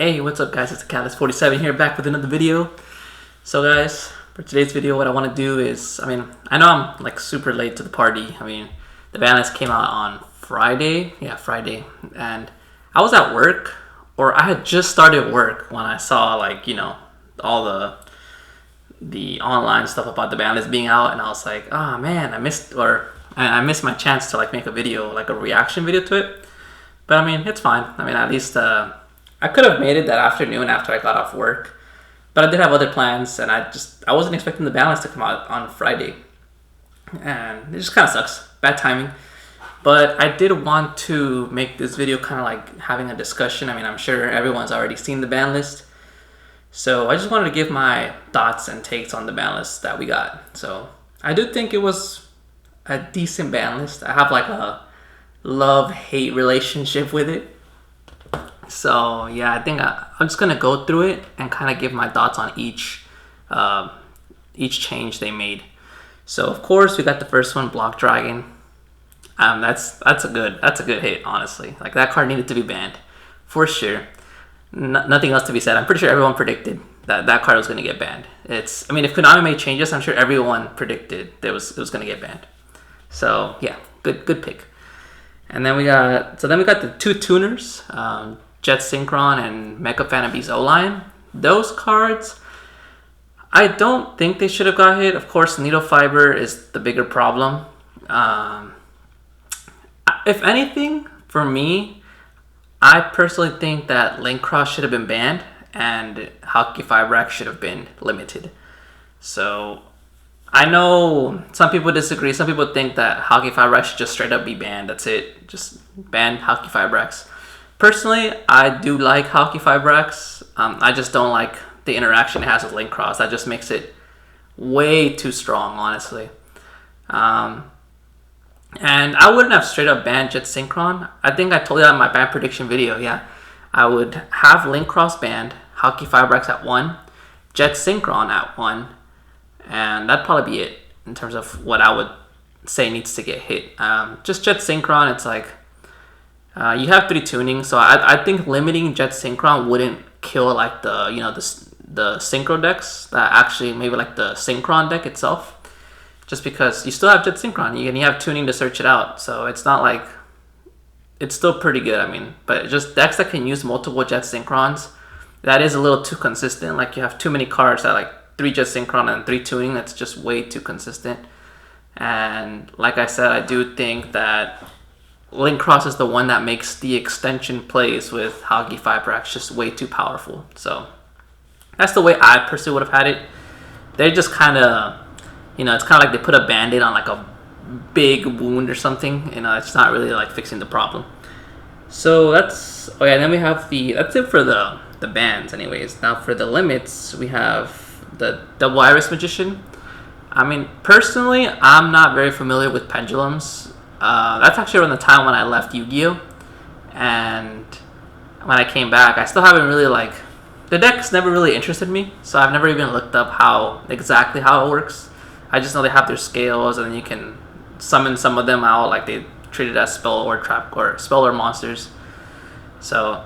Hey, what's up guys, it's Catalyst47 here, back with another video. So guys, for today's video what I want to do is, I know I'm like super late to the party. The Banlist came out on Friday, and I was at work, or I had just started work when I saw all the online stuff about the Banlist being out, and I was like, oh man, I missed my chance to like make a video, like a reaction video to it. But it's fine. At least I could have made it that afternoon after I got off work, but I did have other plans, and I wasn't expecting the Banlist to come out on Friday, and it just kind of sucks, bad timing. But I did want to make this video kind of like having a discussion. I'm sure everyone's already seen the Banlist, so I just wanted to give my thoughts and takes on the Banlist that we got. So I do think it was a decent Banlist. I have like a love-hate relationship with it. So yeah, I think I'm just gonna go through it and kind of give my thoughts on each change they made. So of course we got the first one, Block Dragon. That's a good hit, honestly. Like, that card needed to be banned for sure. Nothing else to be said. I'm pretty sure everyone predicted that card was gonna get banned. If Konami made changes, I'm sure everyone predicted it was gonna get banned. So yeah, good pick. And then we got the two tuners. Jet Synchron and Mecha Phantom Beast O-Lion. Those cards, I don't think they should have got hit. Of course, Needle Fiber is the bigger problem. If anything, for me, I personally think that Link Cross should have been banned and Hockey Fibrax should have been limited. So I know some people disagree. Some people think that Hockey Fibrax should just straight up be banned. That's it. Just ban Hockey Fibrax. Personally, I do like Hockey Fibrax. I just don't like the interaction it has with Link Cross. That just makes it way too strong, honestly. And I wouldn't have straight up banned Jet Synchron. I think I told you that in my ban prediction video. Yeah, I would have Link Cross banned, Hockey Fibrax at 1, Jet Synchron at 1, and that'd probably be it in terms of what I would say needs to get hit. Just Jet Synchron, it's like, you have 3 tunings, so I think limiting Jet Synchron wouldn't kill like the synchro decks, that actually maybe like the Synchron deck itself, just because you still have Jet Synchron and you have tuning to search it out, so it's not like, it's still pretty good. But just decks that can use multiple Jet Synchrons, that is a little too consistent. Like, you have too many cards that like 3 Jet Synchron and 3 tuning. That's just way too consistent. And like I said, I do think that Link Cross is the one that makes the extension plays with Hockey Fibrax just way too powerful. So that's the way I personally would have had it. They just kind of, it's kind of like they put a band-aid on like a big wound or something. It's not really like fixing the problem. So that's, then we have that's it for the bans anyways. Now for the limits, we have the Double Iris Magician. Personally, I'm not very familiar with pendulums. That's actually around the time when I left Yu-Gi-Oh! And when I came back, I still haven't really the deck's never really interested me, so I've never even looked up exactly how it works. I just know they have their scales, and then you can summon some of them out, like they treat it as spell or trap or spell or monsters. So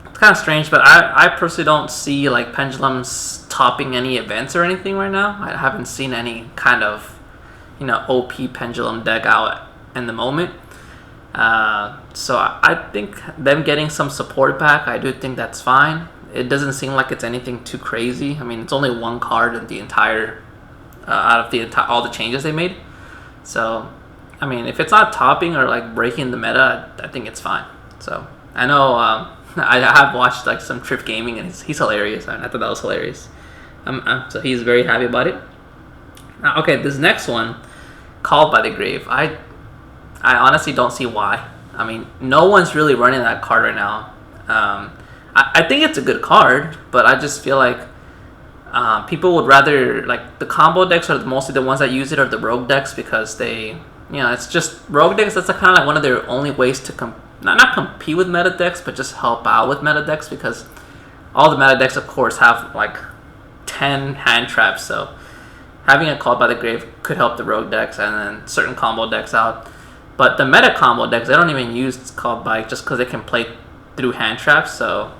it's kind of strange, but I personally don't see like pendulums topping any events or anything right now. I haven't seen any kind of OP pendulum deck out in the moment. So I think them getting some support back, I do think that's fine. It doesn't seem like it's anything too crazy. It's only one card in the entire out of all the changes they made. So if it's not topping or like breaking the meta, I think it's fine. So I know I have watched like some Trip Gaming, and he's hilarious. I thought that was hilarious. So he's very happy about it. Okay, this next one, Called by the Grave. I honestly don't see why. No one's really running that card right now. I think it's a good card, but I just feel like people would rather, like, the combo decks are mostly the ones that use it, or the rogue decks, because they, it's just rogue decks. That's kind of like one of their only ways to not compete with meta decks, but just help out with meta decks, because all the meta decks, of course, have like 10 hand traps. So having a Called by the Grave could help the rogue decks and then certain combo decks out. But the meta combo decks, they don't even use Called by, just because they can play through hand traps. So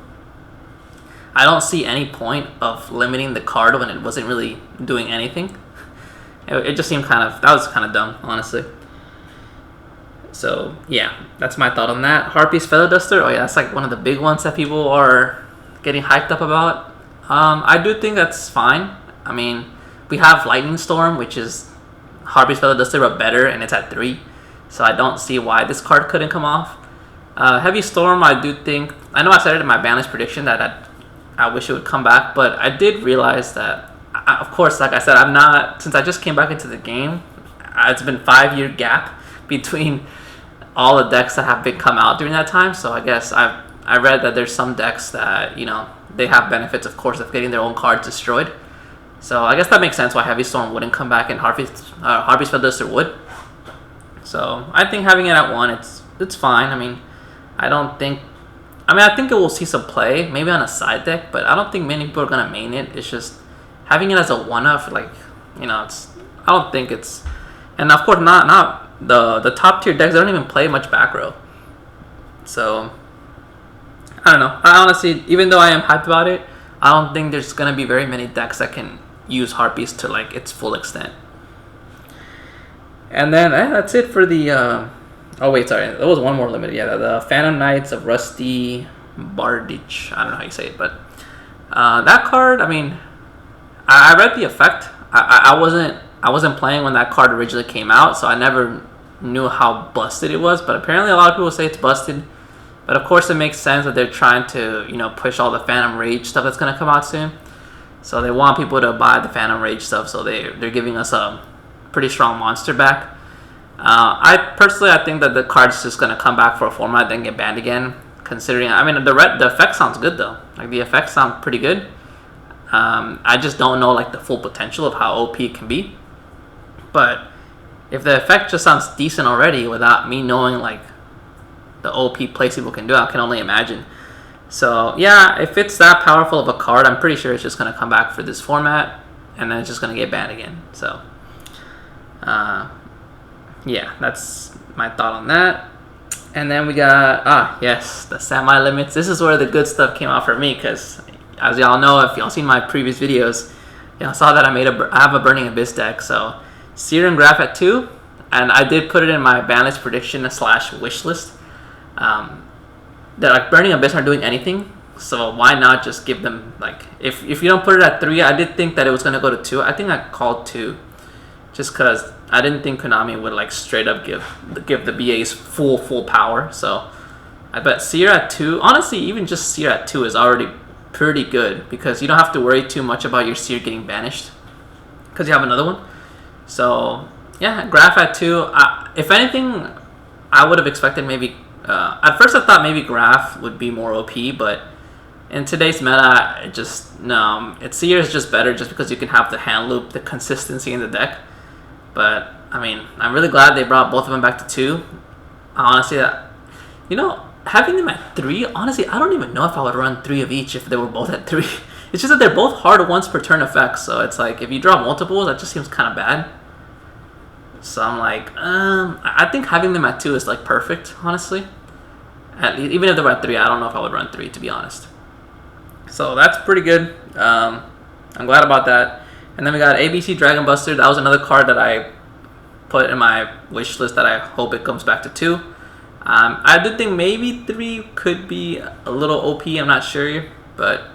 I don't see any point of limiting the card when it wasn't really doing anything. It just seemed that was kind of dumb, honestly. So yeah, that's my thought on that. Harpy's Feather Duster. Oh yeah, that's like one of the big ones that people are getting hyped up about. I do think that's fine. I mean, we have Lightning Storm, which is Harpy's Feather Duster but better, and it's at 3. So I don't see why this card couldn't come off. Heavy Storm, I do think. I know I said it in my Banlist prediction that I wish it would come back, but I did realize that, of course, like I said, I'm not, since I just came back into the game, it's been 5-year gap between all the decks that have been come out during that time. So I guess I read that there's some decks that, they have benefits, of course, of getting their own cards destroyed. So I guess that makes sense why Heavy Storm wouldn't come back and Harpy's Feather Duster would. So I think having it at 1, it's fine. I mean, I think it will see some play, maybe on a side deck, but I don't think many people are gonna main it. It's just having it as a 1-off, I don't think it's, and of course not the top tier decks. They don't even play much back row. So I don't know. I honestly, even though I am hyped about it, I don't think there's gonna be very many decks that can use Harpies to its full extent. And then that's it for the. Oh wait, sorry. There was one more limited. Yeah, the Phantom Knights of Rusty Bardich. I don't know how you say it, but that card. I mean, I read the effect. I wasn't playing when that card originally came out, so I never knew how busted it was. But apparently, a lot of people say it's busted. But of course, it makes sense that they're trying to push all the Phantom Rage stuff that's gonna come out soon. So they want people to buy the Phantom Rage stuff. So they're giving us a pretty strong monster back. I think that the card's just gonna come back for a format, then get banned again. Considering, I mean, the effect sounds good though. The effects sound pretty good. I just don't know the full potential of how OP it can be. But if the effect just sounds decent already, without me knowing the OP plays people can do, I can only imagine. So yeah, if it's that powerful of a card, I'm pretty sure it's just gonna come back for this format, and then it's just gonna get banned again. So. Yeah, that's my thought on that. And then we got, yes, the semi-limits. This is where the good stuff came out for me, because as y'all know, if y'all seen my previous videos, y'all saw that I have a Burning Abyss deck. So Seer and Graph at 2, and I did put it in my Banlist prediction / wish list. That Burning Abyss aren't doing anything, so why not just give them, if you don't put it at 3, I did think that it was going to go to 2. I think I called 2. Just because I didn't think Konami would straight up give the BAs full power. So I bet Seer at 2. Honestly, even just Seer at 2 is already pretty good, because you don't have to worry too much about your Seer getting banished, because you have another one. So yeah, Graph at 2. If anything, I would have expected maybe. At first, I thought maybe Graph would be more OP, but in today's meta, Seer is just better, just because you can have the hand loop, the consistency in the deck. But I mean, I'm really glad they brought both of them back to 2. Honestly, having them at 3, honestly, I don't even know if I would run 3 of each if they were both at 3. It's just that they're both hard once per turn effects, so it's if you draw multiples, that just seems kind of bad. So I'm I think having them at 2 is perfect, honestly. Even if they were at 3, I don't know if I would run 3, to be honest. So that's pretty good. I'm glad about that. And then we got ABC Dragon Buster. That was another card that I put in my wish list that I hope it comes back to 2. I did think maybe 3 could be a little OP. I'm not sure, but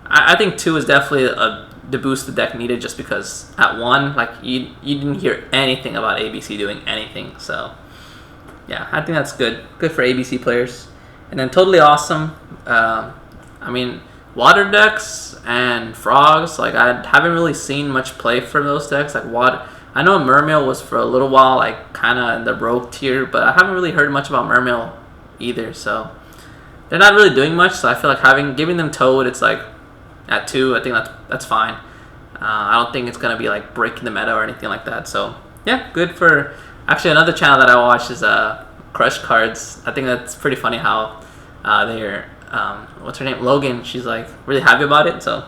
I think 2 is definitely the boost the deck needed, just because at 1, you didn't hear anything about ABC doing anything. So yeah, I think that's good. Good for ABC players. And then Totally Awesome. I mean, water decks and frogs, I haven't really seen much play for those decks. I know Mermail was for a little while kind of in the rogue tier, but I haven't really heard much about Mermail either. So they're not really doing much. So I feel giving them Toad, it's at 2. I think that's fine. I don't think it's gonna be breaking the meta or anything like that. So yeah, good for. Actually, another channel that I watch is Crush Cards. I think that's pretty funny how they're. What's her name? Logan. She's really happy about it, so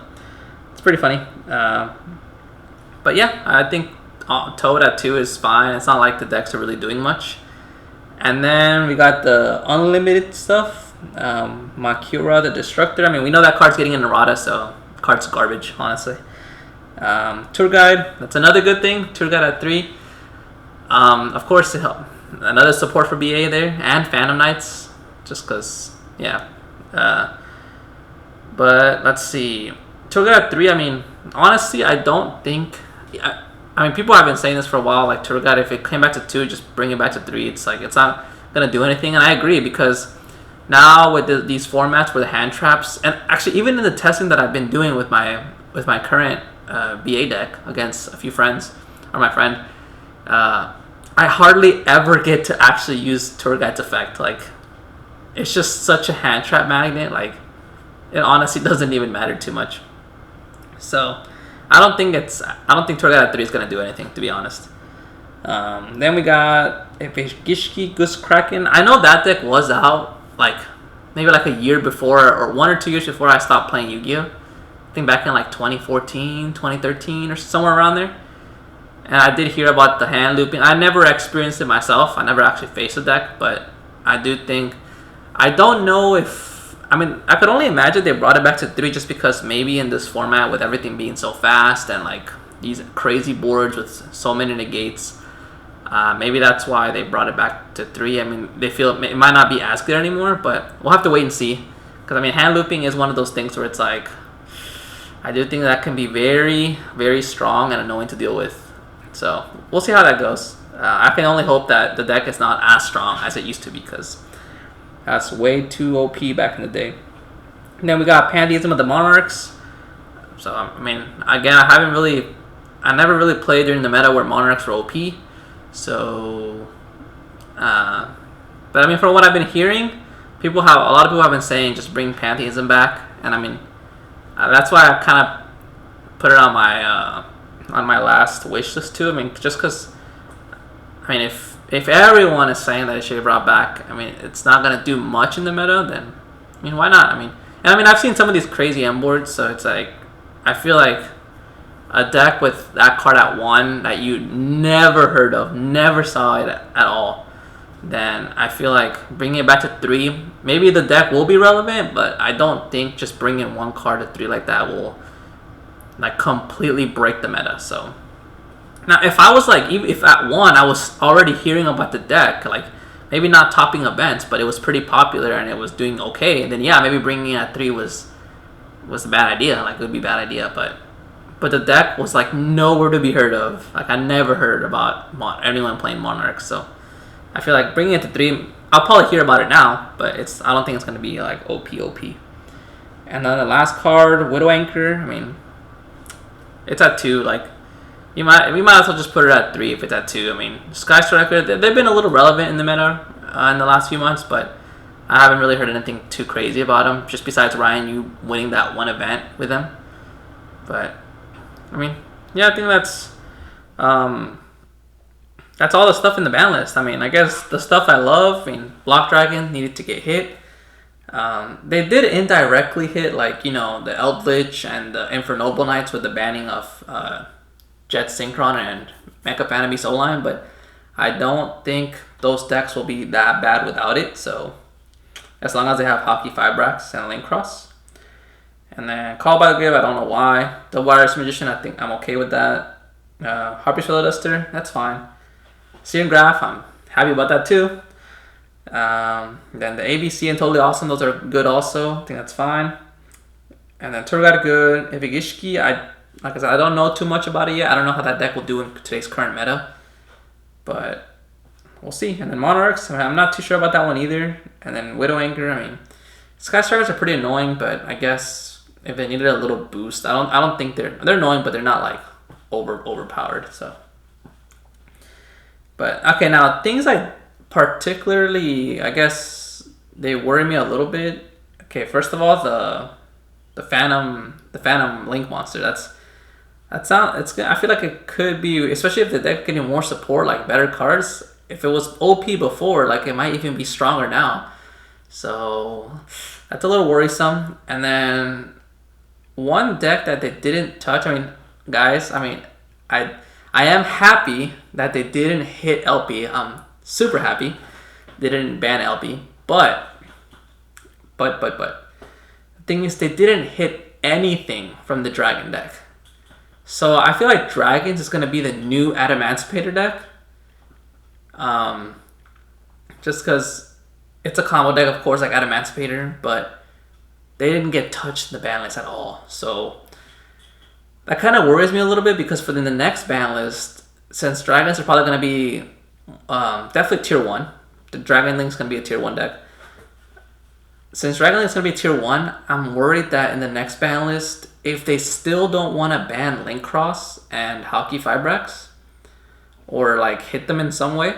it's pretty funny. But yeah, I think Toad at 2 is fine. It's not the decks are really doing much. And then we got the unlimited stuff. Makura the Destructor. I mean, we know that card's getting an errata, so card's garbage, honestly. Tour Guide, that's another good thing. Tour Guide at 3. Of course, another support for BA there, and Phantom Knights, just because, yeah. But let's see. Tour Guide at 3, I mean, honestly, I don't think. I mean, people have been saying this for a while. Like, Tour Guide, if it came back to 2, just bring it back to 3. It's like, it's not gonna do anything, and I agree, because now with these formats where the hand traps, and actually even in the testing that I've been doing with my current BA deck against a few friends, or my friend, I hardly ever get to actually use Tour Guide's effect. Like, it's just such a hand trap magnet. Like, it honestly doesn't even matter too much. So I don't think Tour Guide at 3 is gonna do anything, to be honest. Then we got Gishki Goose Kraken. I know that deck was out like maybe like a year before, or 1 or 2 years before I stopped playing Yu-Gi-Oh! I think back in like 2014, 2013, or somewhere around there. And I did hear about the hand looping. I never experienced it myself. I never actually faced the deck, but I do think, I don't know if, I mean, I could only imagine they brought it back to 3 just because maybe in this format with everything being so fast and like these crazy boards with so many negates, maybe that's why they brought it back to 3. I mean, they feel it might not be as good anymore, but we'll have to wait and see. Because I mean, hand looping is one of those things where it's like, I do think that can be very, very strong and annoying to deal with. So we'll see how that goes. I can only hope that the deck is not as strong as it used to be, because that's way too OP back in the day. And then we got Pantheism of the Monarchs. So I mean, again, I never really played during the meta where Monarchs were OP. So, but I mean, from what I've been hearing, a lot of people have been saying just bring Pantheism back, and I mean, that's why I kind of put it on my last wish list too. I mean, just because, I mean, if everyone is saying that it should be brought back, I mean, it's not gonna do much in the meta, then I mean, why not? I mean, I've seen some of these crazy M boards, so it's like, I feel like a deck with that card at 1 that you never heard of, never saw it at all, then I feel like bringing it back to 3, maybe the deck will be relevant, but I don't think just bringing one card to 3 like that will like completely break the meta. So now, if I was like, if at 1 I was already hearing about the deck, like maybe not topping events, but it was pretty popular and it was doing okay, then yeah, maybe bringing it at 3 was a bad idea. Like, it would be a bad idea, but the deck was like nowhere to be heard of. Like, I never heard about anyone playing Monarchs. So I feel like bringing it to 3, I'll probably hear about it now, but I don't think it's gonna be like OP. And then the last card, Widow Anchor. I mean, it's at 2. Like, we might as well just put it at 3 if it's at 2. I mean, Sky Striker, they've been a little relevant in the meta in the last few months, but I haven't really heard anything too crazy about them, just besides Ryan, you winning that one event with them. But I mean, yeah, I think that's all the stuff in the ban list. I mean, I guess the stuff I love, I mean, Block Dragon needed to get hit. They did indirectly hit, like, you know, the Eldritch and the Infernoble Knights with the banning of Jet Synchron and Mecha Phantom Beast O-Line, but I don't think those decks will be that bad without it. So as long as they have Hockey Fibrax and Link Cross. And then Call by the Grave, I don't know why. The Wireless Magician, I think I'm okay with that. Harpy's Philibuster, that's fine. Searing Graph, I'm happy about that too. Then the ABC and Totally Awesome, those are good also. I think that's fine. And then Tour Guide good. Evigishki, like I said, I don't know too much about it yet. I don't know how that deck will do in today's current meta, but we'll see. And then Monarchs, I'm not too sure about that one either. And then Widow Anchor, I mean, Sky Strikers are pretty annoying, but I guess if they needed a little boost, I don't think they're annoying, but they're not like overpowered. So, but okay, now things I particularly, I guess they worry me a little bit. Okay, first of all, the Phantom Link monster. I feel like it could be, especially if the deck getting more support, like better cards. If it was OP before, like, it might even be stronger now. So that's a little worrisome. And then one deck that they didn't touch, I mean, guys, I mean, I am happy that they didn't hit LP. I'm super happy they didn't ban LP. But But the thing is, they didn't hit anything from the Dragon deck. So I feel like Dragons is gonna be the new Adamancipator deck. Just because it's a combo deck, of course, like Adamancipator, but they didn't get touched in the ban list at all. So that kind of worries me a little bit, because for the next ban list, since Dragons are probably going to be definitely tier 1, the Dragon Link's going to be a tier 1 deck. Since Dragon Link's going to be tier 1, I'm worried that in the next ban list, if they still don't want to ban Link Cross and Hockey Fibrax, or like hit them in some way,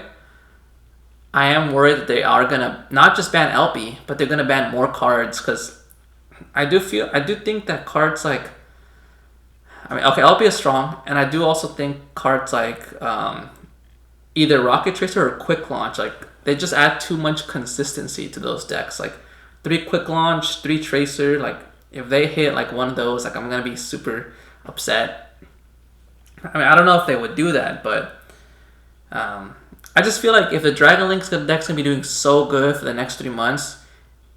I am worried that they are going to not just ban LP, but they're going to ban more cards, because I do think that cards like, okay, LP is strong, and I do also think cards like either Rocket Tracer or Quick Launch, like they just add too much consistency to those decks. Like 3 Quick Launch, 3 Tracer, like if they hit like one of those, like I'm gonna be super upset. I mean, I don't know if they would do that, but I just feel like if the Dragon Link's deck's gonna be doing so good for the next 3 months,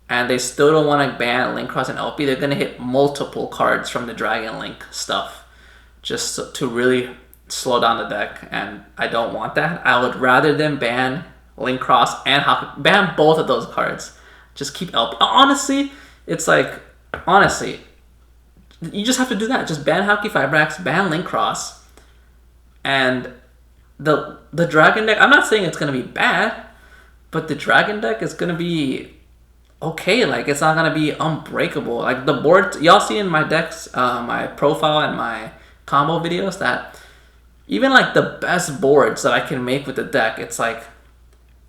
and they still don't want to ban Link Cross and LP, they're gonna hit multiple cards from the Dragon Link stuff, just to really slow down the deck, and I don't want that. I would rather them ban Link Cross and ban both of those cards. Just keep LP. Honestly, it's like, honestly, you just have to do that. Just ban Hockey Fibrax, ban Link Cross, and the Dragon deck, I'm not saying it's going to be bad, but the Dragon deck is going to be okay. Like, it's not going to be unbreakable. Like, the board, y'all see in my decks, my profile and my combo videos, that even like the best boards that I can make with the deck, it's like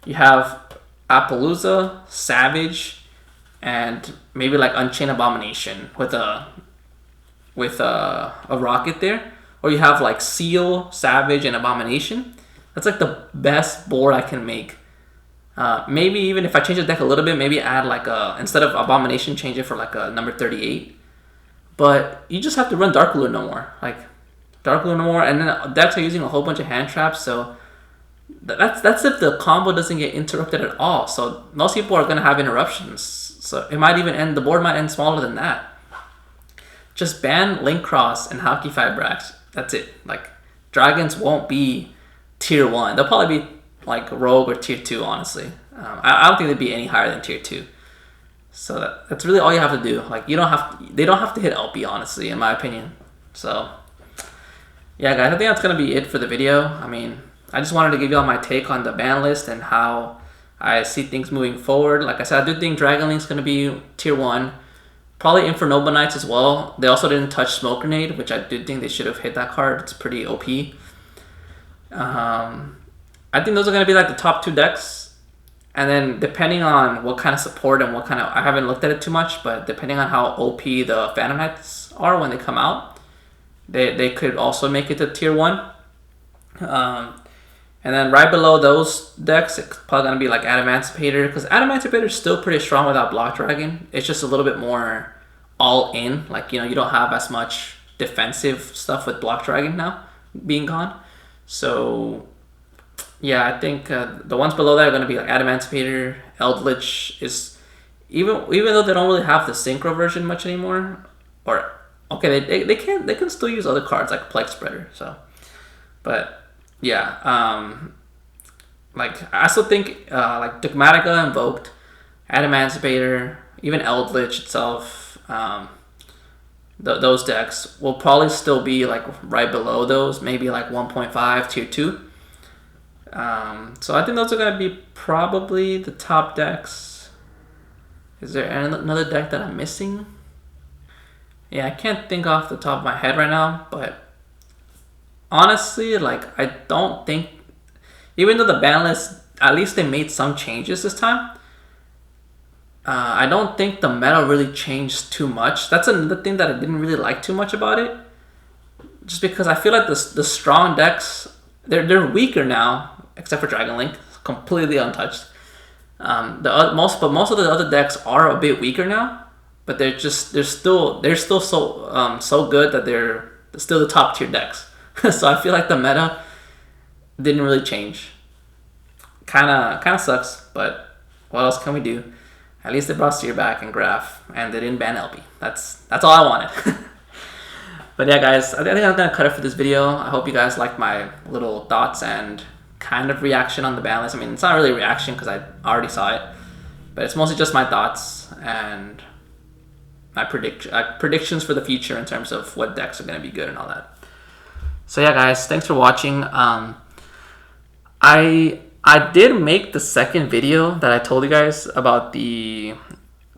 you have Appaloosa, Savage, and maybe like Unchained Abomination with a rocket there. Or you have like Seal, Savage, and Abomination. That's like the best board I can make. Maybe even if I change the deck a little bit, maybe add like instead of Abomination, change it for like a number 38. But you just have to run Dark Lure no more. Like Dark Lure no more, and then decks are using a whole bunch of hand traps, so that's if the combo doesn't get interrupted at all. So most people are gonna have interruptions. So it might even end, the board might end smaller than that. Just ban Link Cross and Hockey Fibrax. That's it. Like, Dragons won't be tier 1. They'll probably be like Rogue or tier 2, honestly. I don't think they'd be any higher than tier 2. So that's really all you have to do. Like, they don't have to hit LP, honestly, in my opinion. So yeah, guys, I think that's gonna be it for the video. I mean, I just wanted to give y'all my take on the ban list and how I see things moving forward. Like I said, I do think Dragon Link's gonna be tier 1. Probably Infernoba Knights as well. They also didn't touch Smoke Grenade, which I do think they should have hit that card. It's pretty OP. I think those are going to be like the top 2 decks. And then depending on what kind of support and what kind of... I haven't looked at it too much, but depending on how OP the Phantom Knights are when they come out, they could also make it to tier 1. And then right below those decks, it's probably going to be like Adamancipator, because Adamancipator is still pretty strong without Block Dragon. It's just a little bit more all in. Like, you don't have as much defensive stuff with Block Dragon now being gone. So yeah, I think the ones below that are going to be like Adamancipator. Eldritch is, even though they don't really have the Synchro version much anymore, or okay, they can still use other cards like Plague Spreader. So, but yeah, like I still think like Dogmatica, Invoked, Adamancipator, even Eldritch itself, those decks will probably still be like right below those, maybe like 1.5 tier 2. So I think those are gonna be probably the top decks. Is there another deck that I'm missing? Yeah, I can't think off the top of my head right now, but honestly, like, I don't think, even though the ban list, at least they made some changes this time, I don't think the meta really changed too much. That's another thing that I didn't really like too much about it, just because I feel like the strong decks, they're weaker now, except for Dragon Link, completely untouched. Most of the other decks are a bit weaker now, but they're still so good that they're still the top tier decks. So I feel like the meta didn't really change. Kind of sucks, but what else can we do? At least they brought steer back and graph, and they didn't ban LP. That's all I wanted. But yeah, guys, I think I'm gonna cut it for this video. I hope you guys liked my little thoughts and kind of reaction on the ban list. I mean, it's not really a reaction because I already saw it, but it's mostly just my thoughts and my predictions for the future in terms of what decks are gonna be good and all that. So yeah, guys, thanks for watching. I did make the second video that I told you guys about the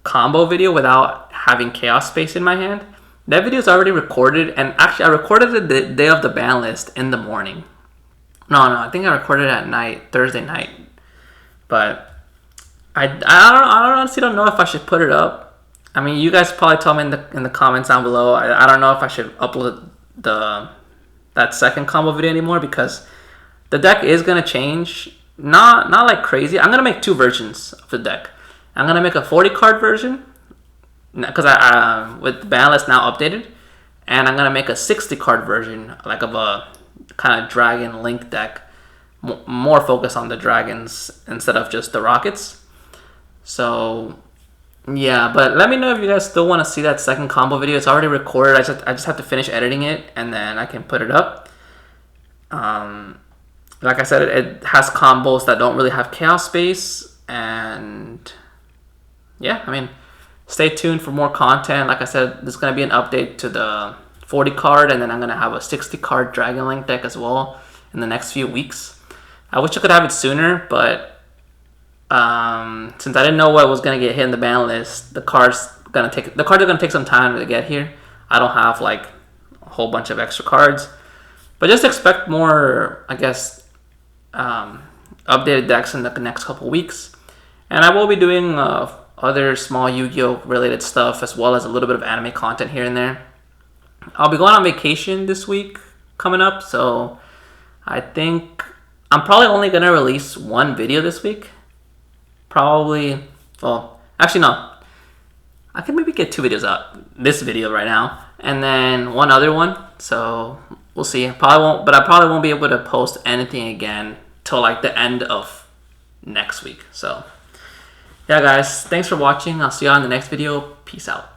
combo video without having Chaos Space in my hand. That video is already recorded, and actually I recorded it the day of the ban list in the morning. No, I think I recorded it at night, Thursday night. But I honestly don't know if I should put it up. I mean, you guys probably tell me in the comments down below. I don't know if I should upload that second combo video anymore because the deck is gonna change. Not like crazy. I'm gonna make two versions of the deck. I'm gonna make a 40 card version because I with the ban list now updated, and I'm gonna make a 60 card version, like of a kind of dragon link deck, more focused on the dragons instead of just the rockets. So yeah, but let me know if you guys still want to see that second combo video. It's already recorded. I just have to finish editing it, and then I can put it up. Like I said, it has combos that don't really have Chaos Space, and yeah, I mean, stay tuned for more content. Like I said, there's going to be an update to the 40 card, and then I'm going to have a 60 card Dragon Link deck as well in the next few weeks. I wish I could have it sooner, but since I didn't know what was going to get hit in the ban list, the cards are going to take some time to get here. I don't have like a whole bunch of extra cards, but just expect more, I guess, updated decks in the next couple weeks. And I will be doing other small Yu-Gi-Oh related stuff, as well as a little bit of anime content here and there. I'll be going on vacation this week coming up, so I think I'm probably only going to release one video this week. Probably, well, actually no. I can maybe get two videos out. This video right now, and then one other one. So we'll see. I probably won't be able to post anything again till like the end of next week. So yeah, guys, thanks for watching. I'll see you on the next video. Peace out.